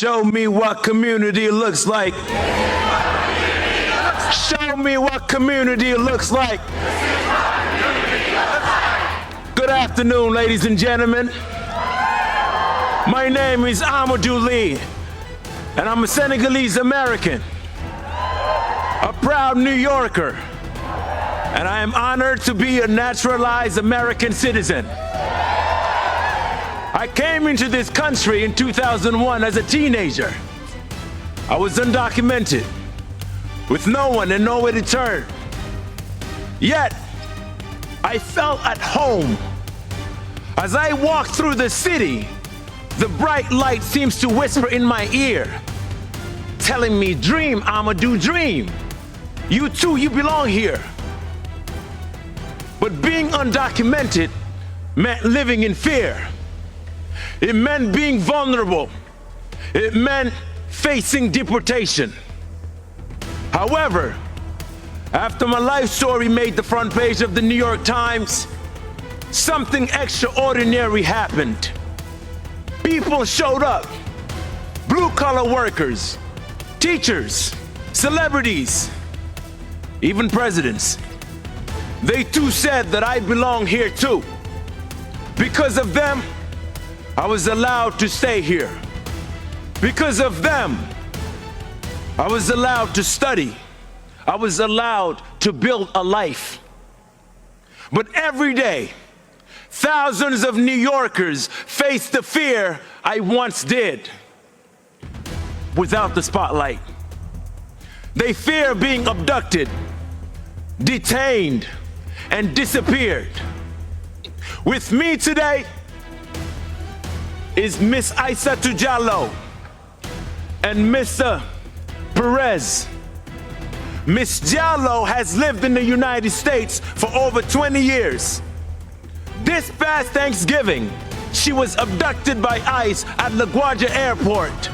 Show me what community looks like. Show me what community looks like. Good afternoon, ladies and gentlemen. My name is Amadou Lee, and I'm a Senegalese American, a proud New Yorker, and I am honored to be a naturalized American citizen. I came into this country in 2001 as a teenager. I was undocumented, with no one and nowhere to turn. Yet, I felt at home. As I walked through the city, the bright light seems to whisper in my ear, telling me, dream, Amadou, dream. You too, you belong here. But being undocumented meant living in fear. It meant being vulnerable. It meant facing deportation. However, after my life story made the front page of the New York Times, something extraordinary happened. People showed up, blue-collar workers, teachers, celebrities, even presidents. They too said that I belong here too. Because of them, I was allowed to stay here. Because of them, I was allowed to study. I was allowed to build a life. But every day, thousands of New Yorkers face the fear I once did without the spotlight. They fear being abducted, detained, and disappeared. With me today is Miss Aissatou Diallo and Mr. Perez. Miss Diallo has lived in the United States for over 20 years. This past Thanksgiving, she was abducted by ICE at LaGuardia Airport.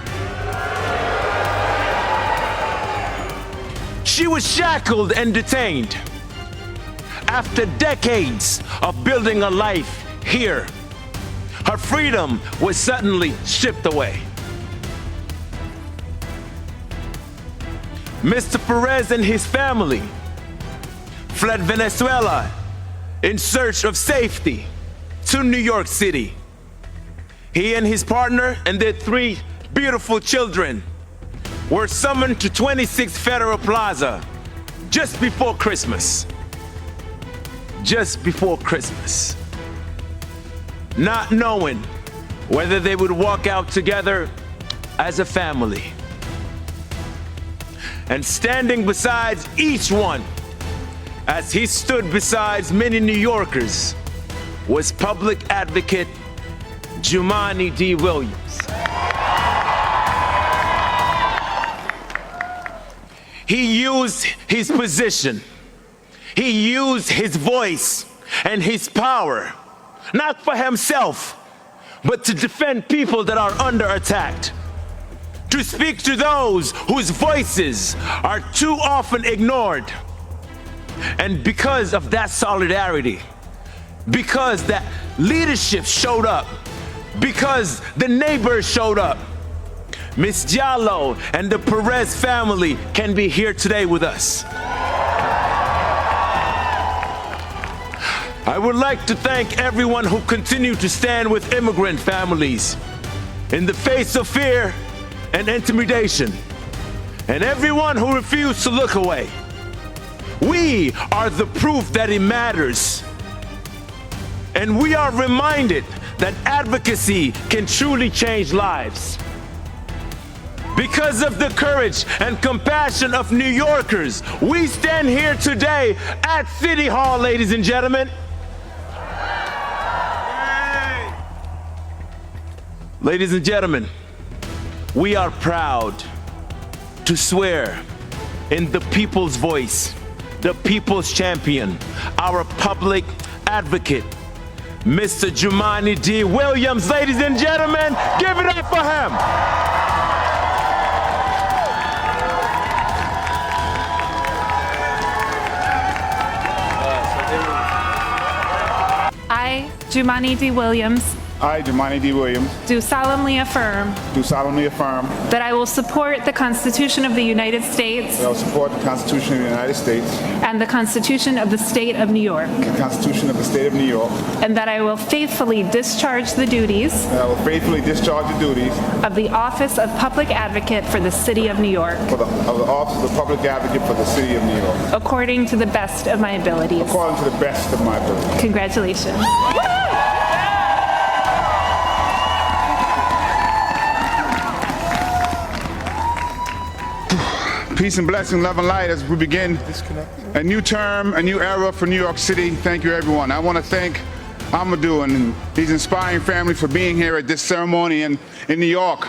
She was shackled and detained. After decades of building a life here, her freedom was suddenly stripped away. Mr. Perez and his family fled Venezuela in search of safety to New York City. He and his partner and their 3 beautiful children were summoned to 26 Federal Plaza just before Christmas. Just before Christmas. Not knowing whether they would walk out together as a family. And standing beside each one, as he stood beside many New Yorkers, was public advocate Jumaane D. Williams. He used his position, he used his voice and his power, not for himself, but to defend people that are under attack, to speak to those whose voices are too often ignored. And because of that solidarity, because that leadership showed up, because the neighbors showed up, Miss Diallo and the Perez family can be here today with us. I would like to thank everyone who continued to stand with immigrant families in the face of fear and intimidation, and everyone who refused to look away. We are the proof that it matters, and we are reminded that advocacy can truly change lives. Because of the courage and compassion of New Yorkers, we stand here today at City Hall, ladies and gentlemen. Ladies and gentlemen, we are proud to swear in the people's voice, the people's champion, our public advocate, Mr. Jumaane D. Williams. Ladies and gentlemen, give it up for him. I, Jumaane D. Williams, I, Jumaane D. Williams, do solemnly affirm that I will support the Constitution of the United States I will support the Constitution of the United States, and the Constitution of the State of New York, the Constitution of the State of New York, and that I will faithfully discharge the duties and I will faithfully discharge the duties of the Office of Public Advocate for the City of New York, of the Office of the Public Advocate for the City of New York, according to the best of my abilities. according to the best of my ability. Congratulations. Peace and blessing, love and light as we begin a new term, a new era for New York City. Thank you, everyone. I want to thank Amadou and his inspiring family for being here at this ceremony in New York.